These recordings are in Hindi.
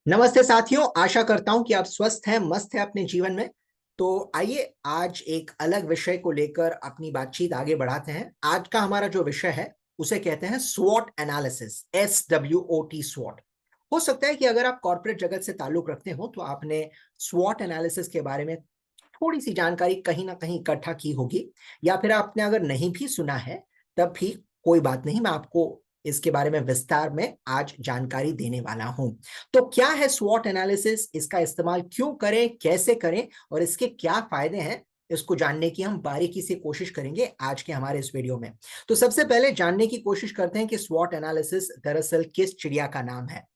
नमस्ते साथियों, आशा करता हूं कि आप स्वस्थ हैं, मस्त हैं अपने जीवन में। तो आइए आज एक अलग विषय को लेकर अपनी बातचीत आगे बढ़ाते हैं। आज का हमारा जो विषय है उसे कहते हैं स्वॉट एनालिसिस, SWOT, स्वॉट। हो सकता है कि अगर आप कॉर्पोरेट जगत से ताल्लुक रखते हो तो आपने स्वॉट एनालिसिस के बारे में थोड़ी सी जानकारी कहीं ना कहीं इकट्ठा की होगी, या फिर आपने अगर नहीं भी सुना है तब भी कोई बात नहीं, मैं आपको इसके बारे में विस्तार में आज जानकारी देने वाला हूं। तो क्या है स्वॉट एनालिसिस, इसका इस्तेमाल क्यों करें, कैसे करें और इसके क्या फायदे हैं, इसको जानने की हम बारीकी से कोशिश करेंगे आज के हमारे इस वीडियो में। तो सबसे पहले जानने की कोशिश करते हैं कि स्वॉट एनालिसिस दरअसल किस चिड़िया का नाम है।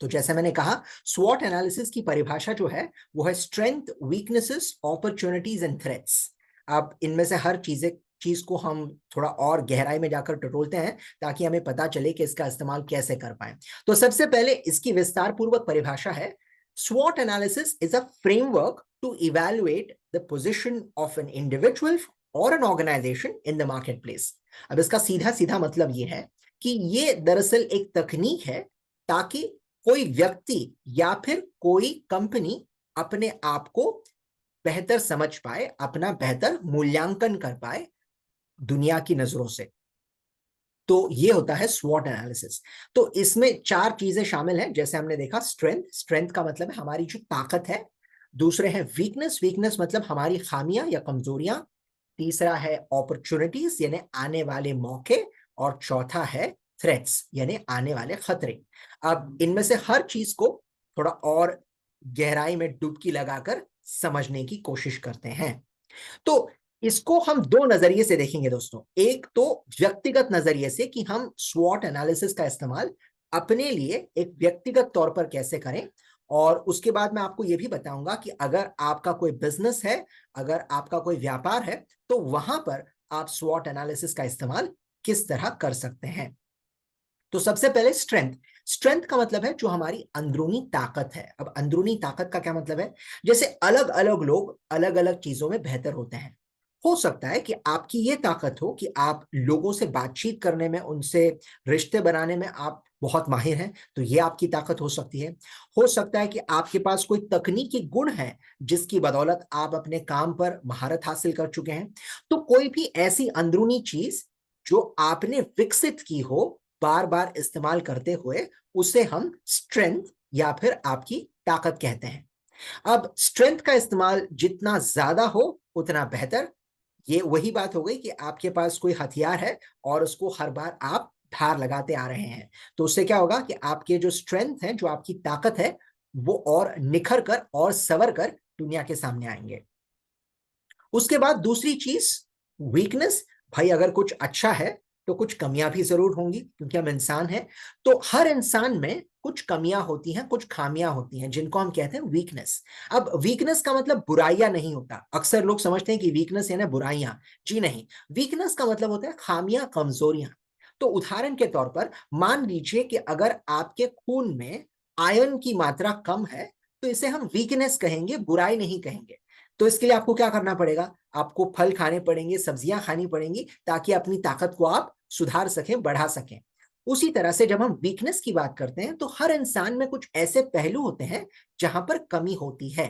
तो जैसे मैंने कहा, स्वॉट एनालिसिस की परिभाषा जो है वो है strength, weaknesses, opportunities and threats. अब इनमें से हर चीज को हम थोड़ा और गहराई में जाकर टटोलते हैं ताकि हमें पता चले कि इसका इस्तेमाल कैसे कर पाए। तो सबसे पहले इसकी विस्तार पूर्वक परिभाषा है, SWOT analysis is a framework to evaluate the position of an individual or an organization in the marketplace। अब इसका सीधा सीधा मतलब ये है कि ये दरअसल एक तकनीक है ताकि कोई व्यक्ति या फिर कोई कंपनी अपने आप को बेहतर समझ पाए, अपना बेहतर मूल्यांकन कर पाए दुनिया की नजरों से। तो ये होता है स्वॉट एनालिसिस। तो इसमें चार चीजें शामिल हैं। जैसे हमने देखा, स्ट्रेंथ, स्ट्रेंथ का मतलब है हमारी जो ताकत है। दूसरे हैं वीकनेस, वीकनेस मतलब हमारी खामियां या कमजोरियां। तीसरा है अपॉर्चुनिटीज यानी आने वाले मौके, और चौथा है थ्रेट्स यानी आने वाले खतरे। अब इनमें से हर चीज को थोड़ा और गहराई में डुबकी लगाकर समझने की कोशिश करते हैं। तो इसको हम दो नजरिए से देखेंगे दोस्तों। एक तो व्यक्तिगत नजरिए से कि हम स्वॉट एनालिसिस का इस्तेमाल अपने लिए एक व्यक्तिगत तौर पर कैसे करें, और उसके बाद मैं आपको यह भी बताऊंगा कि अगर आपका कोई बिजनेस है, अगर आपका कोई व्यापार है, तो वहां पर आप स्वॉट एनालिसिस का इस्तेमाल किस तरह कर सकते हैं। तो सबसे पहले स्ट्रेंथ। स्ट्रेंथ का मतलब है जो हमारी अंदरूनी ताकत है। अब अंदरूनी ताकत का क्या मतलब है? जैसे अलग अलग लोग अलग अलग चीजों में बेहतर होते हैं। हो सकता है कि आपकी ये ताकत हो कि आप लोगों से बातचीत करने में, उनसे रिश्ते बनाने में आप बहुत माहिर हैं, तो ये आपकी ताकत हो सकती है। हो सकता है कि आपके पास कोई तकनीकी गुण है जिसकी बदौलत आप अपने काम पर महारत हासिल कर चुके हैं। तो कोई भी ऐसी अंदरूनी चीज जो आपने विकसित की हो बार बार इस्तेमाल करते हुए, उसे हम स्ट्रेंथ या फिर आपकी ताकत कहते हैं। अब स्ट्रेंथ का इस्तेमाल जितना ज्यादा हो उतना बेहतर। ये वही बात हो गई कि आपके पास कोई हथियार है और उसको हर बार आप धार लगाते आ रहे हैं, तो उससे क्या होगा कि आपके जो स्ट्रेंथ है, जो आपकी ताकत है, वो और निखर कर और सवर कर दुनिया के सामने आएंगे। उसके बाद दूसरी चीज वीकनेस। भाई अगर कुछ अच्छा है तो कुछ कमियां भी जरूर होंगी, क्योंकि हम इंसान हैं। तो हर इंसान में कुछ कमियां होती हैं, कुछ खामियां होती हैं, जिनको हम कहते हैं वीकनेस। अब वीकनेस का मतलब बुराइयां नहीं होता। अक्सर लोग समझते हैं कि वीकनेस यानी बुराइयां। जी नहीं, वीकनेस का मतलब होता है खामियां, कमजोरियां। तो उदाहरण के तौर पर मान लीजिए कि अगर आपके खून में आयरन की मात्रा कम है, तो इसे हम वीकनेस कहेंगे, बुराई नहीं कहेंगे। तो इसके लिए आपको क्या करना पड़ेगा? आपको फल खाने पड़ेंगे, सब्जियां खानी पड़ेंगी, ताकि अपनी ताकत को आप सुधार सकें, बढ़ा सकें। उसी तरह से जब हम वीकनेस की बात करते हैं तो हर इंसान में कुछ ऐसे पहलू होते हैं जहां पर कमी होती है।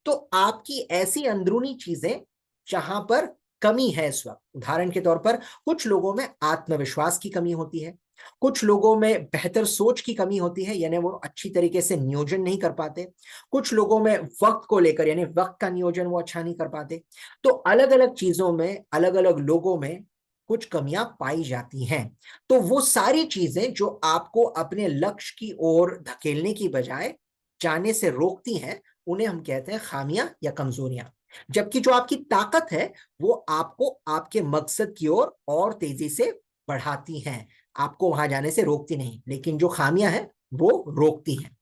तो आपकी ऐसी अंदरूनी चीजें जहां पर कमी है इस वक्त, उदाहरण के तौर पर कुछ लोगों में आत्मविश्वास की कमी होती है, कुछ लोगों में बेहतर सोच की कमी होती है, यानी वो अच्छी तरीके से नियोजन नहीं कर पाते। कुछ लोगों में वक्त को लेकर, यानी वक्त का नियोजन वो अच्छा नहीं कर पाते। तो अलग अलग चीजों में, अलग अलग लोगों में कुछ कमियां पाई जाती हैं। तो वो सारी चीजें जो आपको अपने लक्ष्य की ओर धकेलने की बजाय जाने से रोकती हैं, उन्हें हम कहते हैं खामियां या कमजोरियां। जबकि जो आपकी ताकत है वो आपको आपके मकसद की ओर और तेजी से बढ़ाती हैं, आपको वहां जाने से रोकती नहीं, लेकिन जो खामियां हैं वो रोकती हैं।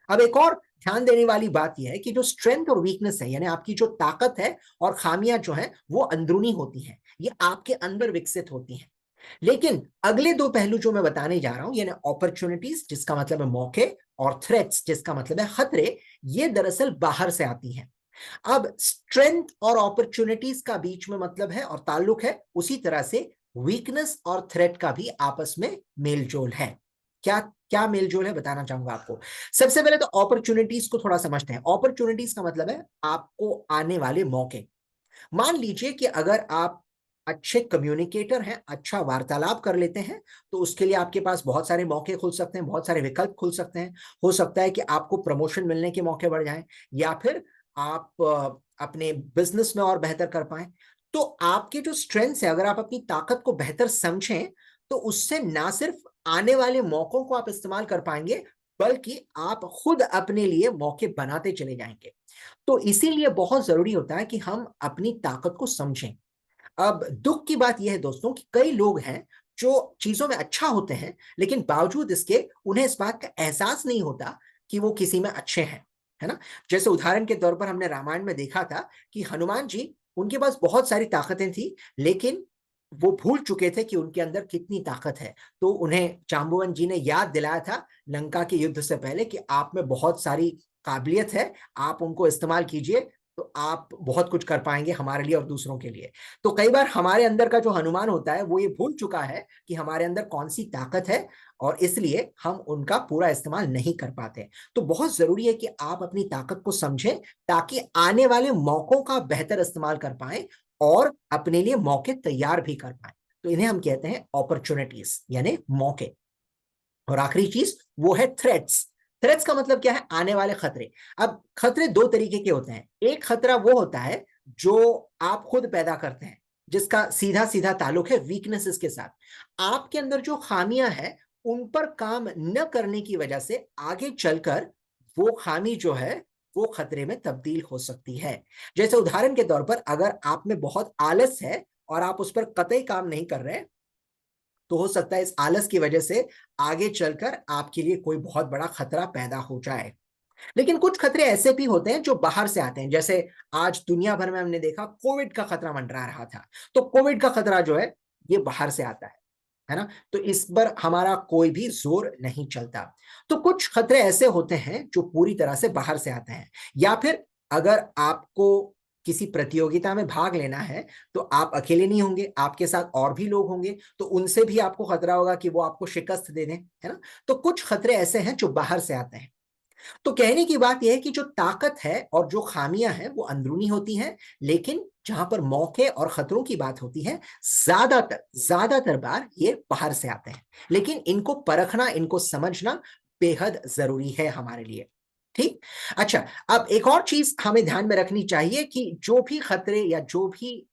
अब एक और ध्यान देने वाली बात यह है कि जो स्ट्रेंथ और वीकनेस है, यानी आपकी जो ताकत है और खामियां जो हैं, वो अंदरूनी होती हैं, ये आपके अंदर विकसित होती हैं। लेकिन अगले दो पहलू जो मैं बताने जा रहा हूं, यानी अपॉर्चुनिटीज जिसका मतलब है मौके, और थ्रेट्स जिसका मतलब है खतरे, ये दरअसल बाहर से आती हैं। अब स्ट्रेंथ और अपॉर्चुनिटीज का बीच में मतलब है और ताल्लुक है, उसी तरह से वीकनेस और थ्रेट का भी आपस में मेलजोल है। क्या क्या मेलजोल है बताना चाहूंगा आपको। सबसे पहले तो अपॉर्चुनिटीज को थोड़ा समझते हैं। अपॉर्चुनिटीज का मतलब है आपको आने वाले मौके। मान लीजिए कि अगर आप अच्छे कम्युनिकेटर हैं, अच्छा वार्तालाप कर लेते हैं, तो उसके लिए आपके पास बहुत सारे मौके खुल सकते हैं, बहुत सारे विकल्प खुल सकते हैं। हो सकता है कि आपको प्रमोशन मिलने के मौके बढ़ जाएं, या फिर आप अपने बिजनेस में और बेहतर कर पाए। तो आपके जो स्ट्रेंथ्स है, अगर आप अपनी ताकत को बेहतर समझें, तो उससे ना सिर्फ आने वाले मौकों को आप इस्तेमाल कर पाएंगे, बल्कि आप खुद अपने लिए मौके बनाते चले जाएंगे। तो इसीलिए बहुत जरूरी होता है कि हम अपनी ताकत को समझें। अब दुख की बात यह है दोस्तों कि कई लोग हैं जो चीजों में अच्छा होते हैं, लेकिन बावजूद इसके उन्हें इस बात का एहसास नहीं होता कि वो किसी में अच्छे हैं, है ना। जैसे उदाहरण के तौर पर हमने रामायण में देखा था कि हनुमान जी, उनके पास बहुत सारी ताकतें थी, लेकिन वो भूल चुके थे कि उनके अंदर कितनी ताकत है। तो उन्हें जाम्बुवन जी ने याद दिलाया था लंका के युद्ध से पहले कि आप में बहुत सारी काबिलियत है, आप उनको इस्तेमाल कीजिए, तो आप बहुत कुछ कर पाएंगे हमारे लिए और दूसरों के लिए। तो कई बार हमारे अंदर का जो हनुमान होता है वो ये भूल चुका है कि हमारे अंदर कौन सी ताकत है, और इसलिए हम उनका पूरा इस्तेमाल नहीं कर पाते। तो बहुत जरूरी है कि आप अपनी ताकत को समझें, ताकि आने वाले मौकों का बेहतर इस्तेमाल कर पाए और अपने लिए मौके तैयार भी कर पाए। तो इन्हें हम कहते हैं अपॉर्चुनिटीज, यानी मौके। और आखिरी चीज वो है थ्रेट्स। थ्रेट्स का मतलब क्या है? आने वाले खतरे। अब खतरे दो तरीके के होते हैं। एक खतरा वो होता है जो आप खुद पैदा करते हैं, जिसका सीधा सीधा ताल्लुक है वीकनेसेस के साथ। आपके अंदर जो खामियां हैं, उन पर काम न करने की वजह से आगे चलकर वो खामी जो है वो खतरे में तब्दील हो सकती है। जैसे उदाहरण के तौर पर, अगर आप में बहुत आलस है और आप उस पर कतई काम नहीं कर रहे, तो हो सकता है इस आलस की वजह से आगे चलकर आपके लिए कोई बहुत बड़ा खतरा पैदा हो जाए। लेकिन कुछ खतरे ऐसे भी होते हैं जो बाहर से आते हैं। जैसे आज दुनिया भर में हमने देखा कोविड का खतरा मंडरा रहा था, तो कोविड का खतरा जो है ये बाहर से आता है ना। तो इस पर हमारा कोई भी जोर नहीं चलता। तो कुछ खतरे ऐसे होते हैं जो पूरी तरह से बाहर से आते हैं। या फिर अगर आपको किसी प्रतियोगिता में भाग लेना है, तो आप अकेले नहीं होंगे, आपके साथ और भी लोग होंगे, तो उनसे भी आपको खतरा होगा कि वो आपको शिकस्त दे दें, है ना। तो कुछ खतरे ऐसे हैं जो बाहर से आते हैं। तो कहने की बात यह है कि जो ताकत है और जो खामियां हैं वो अंदरूनी होती हैं, लेकिन जहां पर मौके और खतरों की बात होती है, ज्यादातर ज्यादातर बार ये बाहर से आते हैं। लेकिन इनको परखना, इनको समझना बेहद जरूरी है हमारे लिए। ठीक। अच्छा, अब एक और चीज हमें ध्यान में रखनी चाहिए कि जो भी खतरे या जो भी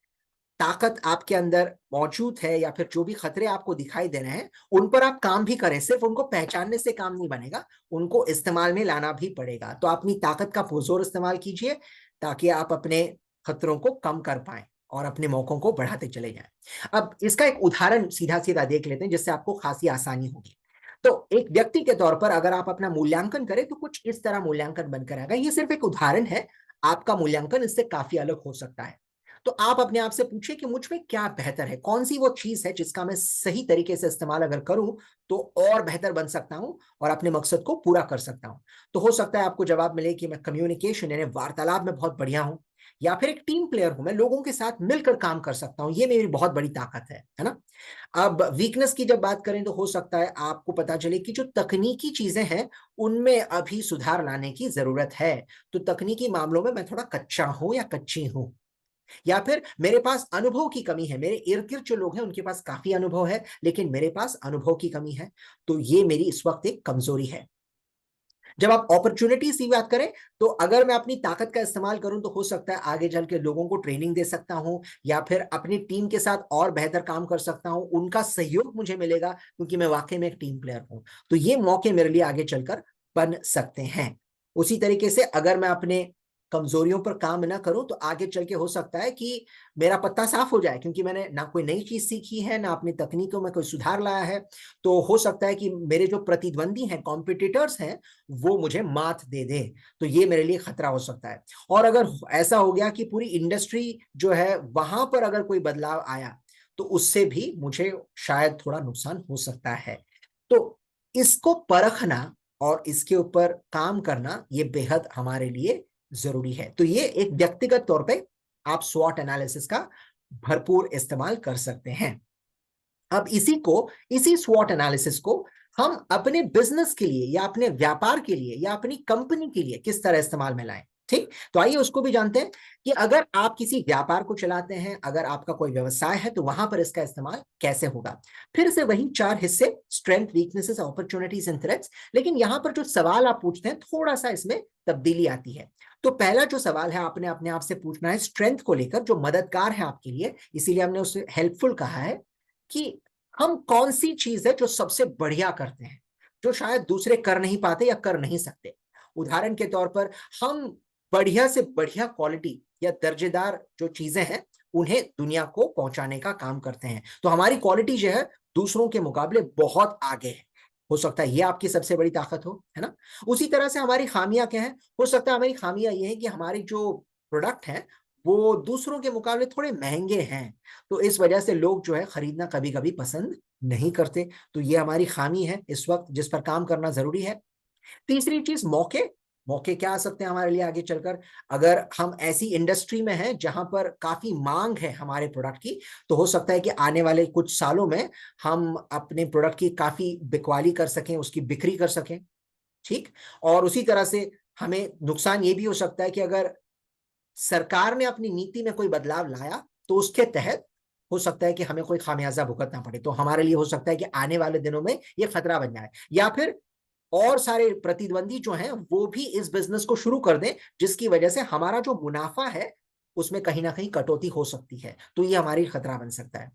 ताकत आपके अंदर मौजूद है, या फिर जो भी खतरे आपको दिखाई दे रहे हैं, उन पर आप काम भी करें। सिर्फ उनको पहचानने से काम नहीं बनेगा, उनको इस्तेमाल में लाना भी पड़ेगा। तो आप अपनी ताकत का पुरजोर इस्तेमाल कीजिए, ताकि आप अपने खतरों को कम कर पाएं और अपने मौकों को बढ़ाते चले जाएं। अब इसका एक उदाहरण सीधा सीधा देख लेते हैं, जिससे आपको खासी आसानी होगी। तो एक व्यक्ति के तौर पर अगर आप अपना मूल्यांकन करें, तो कुछ इस तरह मूल्यांकन बनकर आएगा। ये सिर्फ एक उदाहरण है, आपका मूल्यांकन इससे काफी अलग हो सकता है। तो आप अपने आप से पूछिए कि मुझ में क्या बेहतर है, कौन सी वो चीज है जिसका मैं सही तरीके से इस्तेमाल अगर करूं तो और बेहतर बन सकता हूं और अपने मकसद को पूरा कर सकता हूं। तो हो सकता है आपको जवाब मिले कि मैं कम्युनिकेशन यानी वार्तालाप में बहुत बढ़िया हूं, या फिर एक टीम प्लेयर हूं, मैं लोगों के साथ मिलकर काम कर सकता हूं, ये मेरी बहुत बड़ी ताकत है ना। अब वीकनेस की जब बात करें, तो हो सकता है आपको पता चले कि जो तकनीकी चीजें हैं उनमें अभी सुधार लाने की जरूरत है। तो तकनीकी मामलों में मैं थोड़ा कच्चा हूं या कच्ची हूं, या फिर मेरे पास अनुभव की कमी है। मेरे इर्द गिर्द जो लोग हैं उनके पास काफी अनुभव है, लेकिन मेरे पास अनुभव की कमी है। तो ये मेरी इस वक्त एक कमजोरी है। जब आप अपॉर्चुनिटीज की बात करें, तो अगर मैं अपनी ताकत का इस्तेमाल करूं, तो हो सकता है आगे चल के लोगों को ट्रेनिंग दे सकता हूं, या फिर अपनी टीम के साथ और बेहतर काम कर सकता हूं, उनका सहयोग मुझे मिलेगा, क्योंकि मैं वाकई में एक टीम प्लेयर हूं। तो ये मौके मेरे लिए आगे चलकर बन सकते हैं। उसी तरीके से अगर मैं अपने कमजोरियों पर काम ना करूं, तो आगे चल के हो सकता है कि मेरा पत्ता साफ हो जाए, क्योंकि मैंने ना कोई नई चीज सीखी है, ना अपनी तकनीकों में कोई सुधार लाया है। तो हो सकता है कि मेरे जो प्रतिद्वंदी हैं, कॉम्पिटिटर्स हैं, वो मुझे मात दे दे। तो ये मेरे लिए खतरा हो सकता है। और अगर ऐसा हो गया कि पूरी इंडस्ट्री जो है वहां पर अगर कोई बदलाव आया, तो उससे भी मुझे शायद थोड़ा नुकसान हो सकता है। तो इसको परखना और इसके ऊपर काम करना ये बेहद हमारे लिए जरूरी है। तो ये एक व्यक्तिगत तौर पे आप स्वॉट एनालिसिस का भरपूर इस्तेमाल कर सकते हैं। अब इसी स्वॉट एनालिसिस को हम अपने बिजनेस के लिए या अपने व्यापार के लिए या अपनी कंपनी के लिए किस तरह इस्तेमाल में लाएं। ठीक, तो आइए उसको भी जानते हैं कि अगर आप किसी व्यापार को चलाते हैं, अगर आपका कोई व्यवसाय है, तो वहां पर इसका इस्तेमाल कैसे होगा। फिर से वही 4 हिस्से, strength, weaknesses, opportunities and threats. लेकिन यहां पर जो सवाल आप पूछते हैं थोड़ा सा इसमें तब्दीली आती है। तो पहला जो सवाल है आपने अपने आप से पूछना है स्ट्रेंथ को लेकर, जो मददगार है आपके लिए, इसीलिए हमने उसे हेल्पफुल कहा है, कि हम कौन सी चीज है जो सबसे बढ़िया करते हैं, जो शायद दूसरे कर नहीं पाते या कर नहीं सकते। उदाहरण के तौर पर हम बढ़िया से बढ़िया क्वालिटी या दर्जेदार जो चीजें हैं उन्हें दुनिया को पहुंचाने का काम करते हैं। तो हमारी क्वालिटी जो है दूसरों के मुकाबले बहुत आगे है। हो सकता है ये आपकी सबसे बड़ी ताकत हो, है ना। उसी तरह से हमारी खामियां क्या है, हो सकता है हमारी खामियां ये है कि हमारी जो प्रोडक्ट है वो दूसरों के मुकाबले थोड़े महंगे हैं, तो इस वजह से लोग जो है खरीदना कभी कभी पसंद नहीं करते। तो ये हमारी खामी है इस वक्त, जिस पर काम करना जरूरी है। तीसरी चीज मौके। मौके क्या आ सकते हैं हमारे लिए आगे चलकर, अगर हम ऐसी इंडस्ट्री में हैं जहां पर काफी मांग है हमारे प्रोडक्ट की, तो हो सकता है कि आने वाले कुछ सालों में हम अपने प्रोडक्ट की काफी बिकवाली कर सकें, उसकी बिक्री कर सकें। ठीक, और उसी तरह से हमें नुकसान ये भी हो सकता है कि अगर सरकार ने अपनी नीति में कोई बदलाव लाया तो उसके तहत हो सकता है कि हमें कोई खामियाजा भुगतना पड़े, तो हमारे लिए हो सकता है कि आने वाले दिनों में ये खतरा बन जाए, या फिर और सारे प्रतिद्वंदी जो हैं वो भी इस बिजनेस को शुरू कर दें, जिसकी वजह से हमारा जो मुनाफा है उसमें कहीं ना कहीं कटौती हो सकती है, तो ये हमारी खतरा बन सकता है।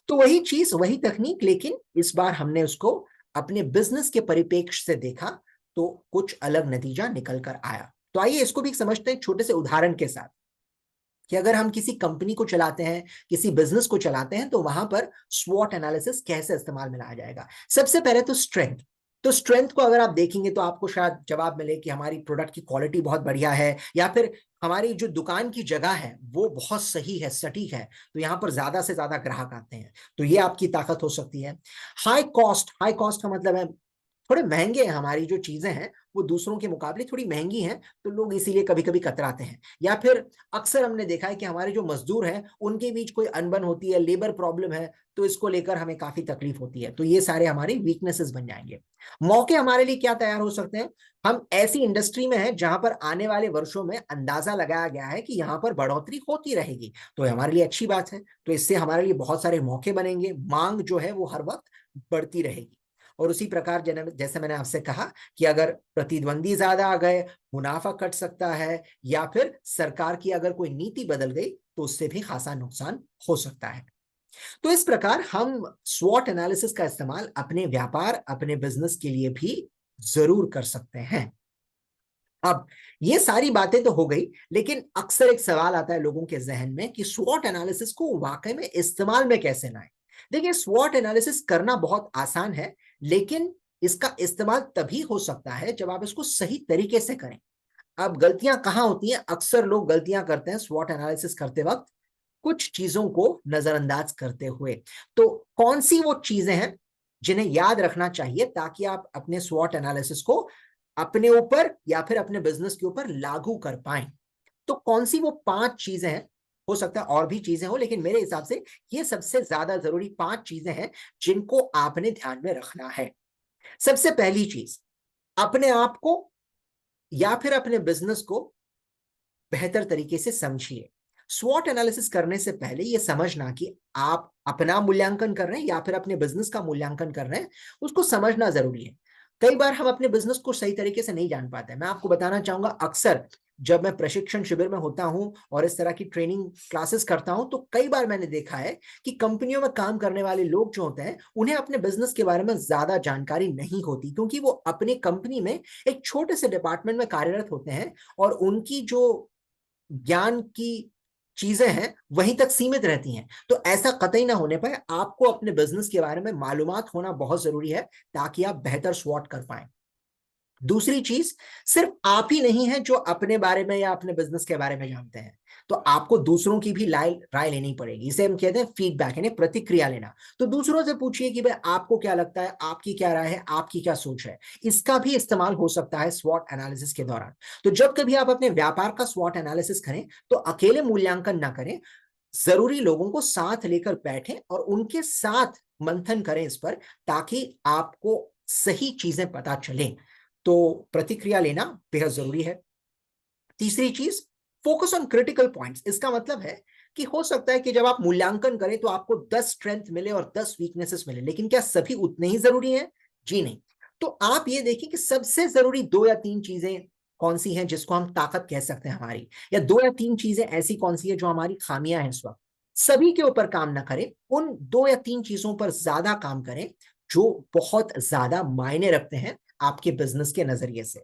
तो वही चीज वही तकनीक, लेकिन इस बार हमने उसको अपने बिजनेस के परिप्रेक्ष्य से देखा, तो कुछ अलग नतीजा निकल कर आया। तो आइए इसको भी समझते हैं छोटे से उदाहरण के साथ, कि अगर हम किसी कंपनी को चलाते हैं, किसी बिजनेस को चलाते हैं, तो वहां पर स्वॉट एनालिसिस कैसे इस्तेमाल में लाया जाएगा। सबसे पहले तो स्ट्रेंथ। तो स्ट्रेंथ को अगर आप देखेंगे तो आपको शायद जवाब मिले कि हमारी प्रोडक्ट की क्वालिटी बहुत बढ़िया है, या फिर हमारी जो दुकान की जगह है वो बहुत सही है, सटीक है, तो यहाँ पर ज्यादा से ज्यादा ग्राहक आते हैं, तो ये आपकी ताकत हो सकती है। High cost. हाई कॉस्ट का मतलब है थोड़े महंगे हैं, हमारी जो चीजें हैं वो दूसरों के मुकाबले थोड़ी महंगी हैं, तो लोग इसीलिए कभी कभी कतराते हैं। या फिर अक्सर हमने देखा है कि हमारे जो मजदूर हैं उनके बीच कोई अनबन होती है, लेबर प्रॉब्लम है, तो इसको लेकर हमें काफी तकलीफ होती है, तो ये सारे हमारे वीकनेसेस बन जाएंगे। मौके हमारे लिए क्या तैयार हो सकते हैं, हम ऐसी इंडस्ट्री में हैं जहां पर आने वाले वर्षों में अंदाजा लगाया गया है कि यहाँ पर बढ़ोतरी होती रहेगी, तो हमारे लिए अच्छी बात है, तो इससे हमारे लिए बहुत सारे मौके बनेंगे, मांग जो है वो हर वक्त बढ़ती रहेगी। और उसी प्रकार जैसे मैंने आपसे कहा कि अगर प्रतिद्वंदी ज्यादा आ गए, मुनाफा कट सकता है, या फिर सरकार की अगर कोई नीति बदल गई तो उससे भी खासा नुकसान हो सकता है। तो इस प्रकार हम स्वॉट एनालिसिस का इस्तेमाल अपने व्यापार, अपने बिजनेस के लिए भी जरूर कर सकते हैं। अब ये सारी बातें तो हो गई, लेकिन अक्सर एक सवाल आता है लोगों के जहन में कि स्वॉट एनालिसिस को वाकई में इस्तेमाल में कैसे लाएं। देखिए, स्वॉट एनालिसिस करना बहुत आसान है, लेकिन इसका इस्तेमाल तभी हो सकता है जब आप इसको सही तरीके से करें। अब गलतियां कहाँ होती हैं, अक्सर लोग गलतियां करते हैं स्वॉट एनालिसिस करते वक्त, कुछ चीजों को नजरअंदाज करते हुए। तो कौन सी वो चीजें हैं जिन्हें याद रखना चाहिए ताकि आप अपने स्वॉट एनालिसिस को अपने ऊपर या फिर अपने बिजनेस के ऊपर लागू कर पाए। तो कौन सी वो 5 चीजें हैं, हो सकता है और भी चीजें हो, लेकिन मेरे हिसाब से ये सबसे ज्यादा जरूरी 5 चीजें हैं जिनको आपने ध्यान में रखना है। सबसे पहली चीज, अपने आप को या फिर अपने बिजनेस को बेहतर तरीके से समझिए। स्वॉट एनालिसिस करने से पहले यह समझना कि आप अपना मूल्यांकन कर रहे हैं या फिर अपने बिजनेस का मूल्यांकन कर रहे हैं, उसको समझना जरूरी है। कई बार हम अपने बिजनेस को सही तरीके से नहीं जान पाते। मैं आपको बताना चाहूंगा, अक्सर जब मैं प्रशिक्षण शिविर में होता हूं और इस तरह की ट्रेनिंग क्लासेस करता हूं, तो कई बार मैंने देखा है कि कंपनियों में काम करने वाले लोग जो होते हैं उन्हें अपने बिजनेस के बारे में ज्यादा जानकारी नहीं होती, क्योंकि वो अपने कंपनी में एक छोटे से डिपार्टमेंट में कार्यरत होते हैं और उनकी जो ज्ञान की चीजें हैं वहीं तक सीमित रहती हैं। तो ऐसा कतई ना होने पाए, आपको अपने बिजनेस के बारे में मालूमात होना बहुत जरूरी है ताकि आप बेहतर स्वॉट कर पाए। दूसरी चीज, सिर्फ आप ही नहीं है जो अपने बारे में या अपने बिजनेस के बारे में जानते हैं, तो आपको दूसरों की भी राय लेनी पड़ेगी। इसे हम कहते हैं फीडबैक, यानी प्रतिक्रिया लेना। तो दूसरों से पूछिए कि भाई आपको क्या लगता है, आपकी क्या राय है, आपकी क्या सोच है। इसका भी इस्तेमाल हो सकता है स्वॉट एनालिसिस के दौरान। तो जब कभी आप अपने व्यापार का स्वॉट एनालिसिस करें तो अकेले मूल्यांकन ना करें, जरूरी लोगों को साथ लेकर बैठें और उनके साथ मंथन करें इस पर, ताकि आपको सही चीजें पता चलें, तो प्रतिक्रिया लेना बेहद जरूरी है। तीसरी चीज, फोकस ऑन क्रिटिकल पॉइंट्स। इसका मतलब है कि हो सकता है कि जब आप मूल्यांकन करें तो आपको 10 स्ट्रेंथ मिले और 10 वीकनेसेस मिले, लेकिन क्या सभी उतने ही जरूरी हैं? जी नहीं। तो आप ये देखिए कि सबसे जरूरी 2 या 3 चीजें कौन सी हैं जिसको हम ताकत कह सकते हैं हमारी, या 2 या 3 चीजें ऐसी कौन सी है जो हमारी खामियां हैं इस वक्त। सभी के ऊपर काम ना करें, उन 2 या 3 चीजों पर ज्यादा काम करें जो बहुत ज्यादा मायने रखते हैं आपके बिजनेस के नजरिए से।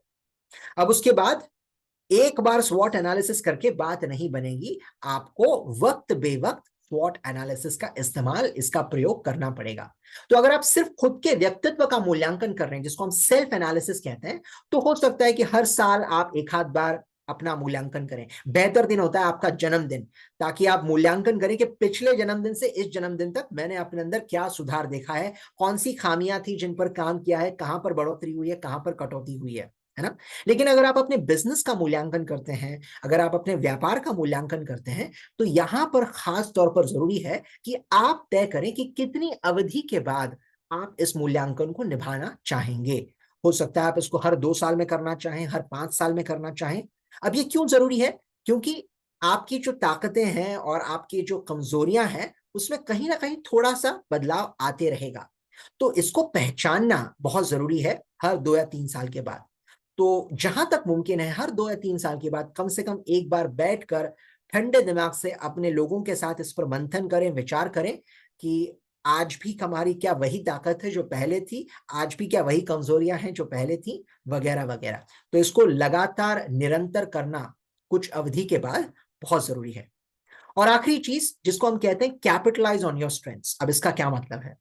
अब उसके बाद एक बार स्वॉट एनालिसिस करके बात नहीं बनेगी, आपको वक्त बेवक्त स्वॉट एनालिसिस का इस्तेमाल, इसका प्रयोग करना पड़ेगा। तो अगर आप सिर्फ खुद के व्यक्तित्व का मूल्यांकन कर रहे हैं, जिसको हम सेल्फ एनालिसिस कहते हैं, तो हो सकता है कि हर साल आप एक आध बार अपना मूल्यांकन करें। बेहतर दिन होता है आपका जन्मदिन, ताकि आप मूल्यांकन करें कि पिछले जन्मदिन से इस जन्मदिन तक मैंने अपने अंदर क्या सुधार देखा है, कौन सी खामियां थी जिन पर काम किया है, कहां पर बढ़ोतरी हुई है, कहां पर कटौती हुई है ना। लेकिन अगर आप अपने बिजनेस का मूल्यांकन करते हैं, अगर आप अपने व्यापार का मूल्यांकन करते हैं, तो यहां पर खास तौर पर जरूरी है कि आप तय करें कि कितनी अवधि के बाद आप इस मूल्यांकन को निभाना चाहेंगे। हो सकता है आप इसको हर 2 साल में करना चाहें, हर 5 साल में करना चाहें। अब ये क्यों जरूरी है? क्योंकि आपकी जो ताकतें हैं और आपकी जो कमजोरियां हैं, उसमें कहीं ना कहीं थोड़ा सा बदलाव आते रहेगा। तो इसको पहचानना बहुत जरूरी है हर 2 या 3 साल के बाद। तो जहां तक मुमकिन है हर 2 या 3 साल के बाद कम से कम एक बार बैठकर ठंडे दिमाग से अपने लोगों के साथ इस पर मंथन करें, विचार करें कि आज भी हमारी क्या वही ताकत है जो पहले थी, आज भी क्या वही कमजोरियां हैं जो पहले थी, वगैरह वगैरह। तो इसको लगातार निरंतर करना कुछ अवधि के बाद बहुत जरूरी है। और आखिरी चीज जिसको हम कहते हैं कैपिटलाइज ऑन योर स्ट्रेंथ्स। अब इसका क्या मतलब है?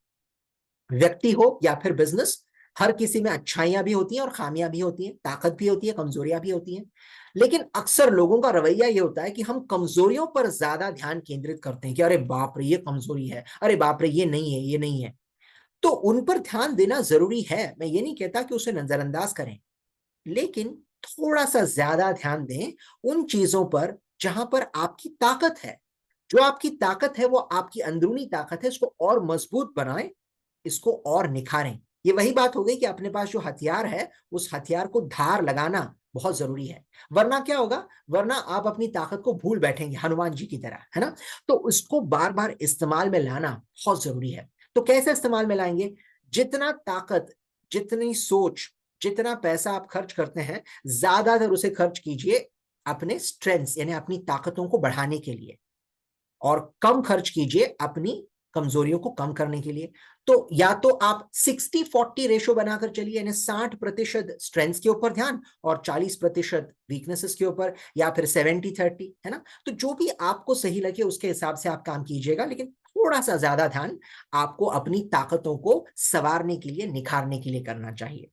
व्यक्ति हो या फिर बिजनेस, हर किसी में अच्छाइयां भी होती हैं और खामियां भी होती हैं, ताकत भी होती है, कमजोरियां भी होती हैं। लेकिन अक्सर लोगों का रवैया ये होता है कि हम कमजोरियों पर ज्यादा ध्यान केंद्रित करते हैं कि अरे बाप रे ये कमजोरी है, अरे बाप रे ये नहीं है, ये नहीं है। तो उन पर ध्यान देना जरूरी है, मैं ये नहीं कहता कि उसे नजरअंदाज करें, लेकिन थोड़ा सा ज्यादा ध्यान दें उन चीजों पर जहां पर आपकी ताकत है। जो आपकी ताकत है वो आपकी अंदरूनी ताकत है, इसको और मजबूत बनाएं, इसको और निखारें। ये वही बात हो गई कि अपने पास जो हथियार है उस हथियार को धार लगाना बहुत जरूरी है। वरना क्या होगा? वरना आप अपनी ताकत को भूल बैठेंगे हनुमान जी की तरह, है ना। तो उसको बार बार इस्तेमाल में लाना बहुत जरूरी है। तो कैसे इस्तेमाल में लाएंगे? जितना ताकत, जितनी सोच, जितना पैसा आप खर्च करते हैं, ज्यादातर उसे खर्च कीजिए अपने स्ट्रेंथ्स यानी अपनी ताकतों को बढ़ाने के लिए, और कम खर्च कीजिए अपनी कमजोरियों को कम करने के लिए। तो या तो आप 60-40 रेशो बनाकर चलिए, यानी 60% स्ट्रेंथ्स के ऊपर ध्यान और 40% वीकनेसेस के ऊपर, या फिर 70-30, है ना। तो जो भी आपको सही लगे उसके हिसाब से आप काम कीजिएगा, लेकिन थोड़ा सा ज्यादा ध्यान आपको अपनी ताकतों को संवारने के लिए, निखारने के लिए करना चाहिए।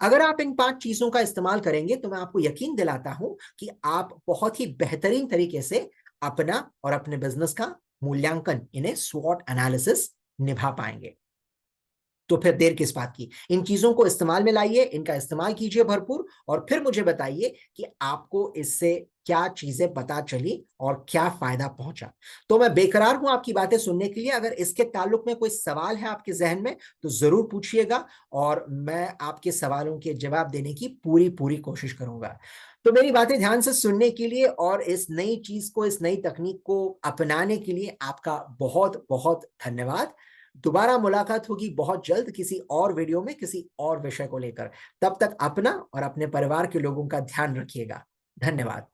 अगर आप इन 5 चीजों का इस्तेमाल करेंगे तो मैं आपको यकीन दिलाता हूं कि आप बहुत ही बेहतरीन तरीके से अपना और अपने बिजनेस का मूल्यांकन, इन्हें स्वॉट एनालिसिस, निभा पाएंगे। तो फिर देर किस बात की? इन चीजों को इस्तेमाल में लाइए, इनका इस्तेमाल कीजिए भरपूर, और फिर मुझे बताइए कि आपको इससे क्या चीजें पता चली और क्या फायदा पहुंचा। तो मैं बेकरार हूं आपकी बातें सुनने के लिए। अगर इसके ताल्लुक में कोई सवाल है आपके जहन में तो जरूर पूछिएगा, और मैं आपके सवालों के जवाब देने की पूरी पूरी कोशिश करूंगा। तो मेरी बातें ध्यान से सुनने के लिए और इस नई चीज को, इस नई तकनीक को अपनाने के लिए आपका बहुत बहुत धन्यवाद। दोबारा मुलाकात होगी बहुत जल्द किसी और वीडियो में, किसी और विषय को लेकर। तब तक अपना और अपने परिवार के लोगों का ध्यान रखिएगा। धन्यवाद।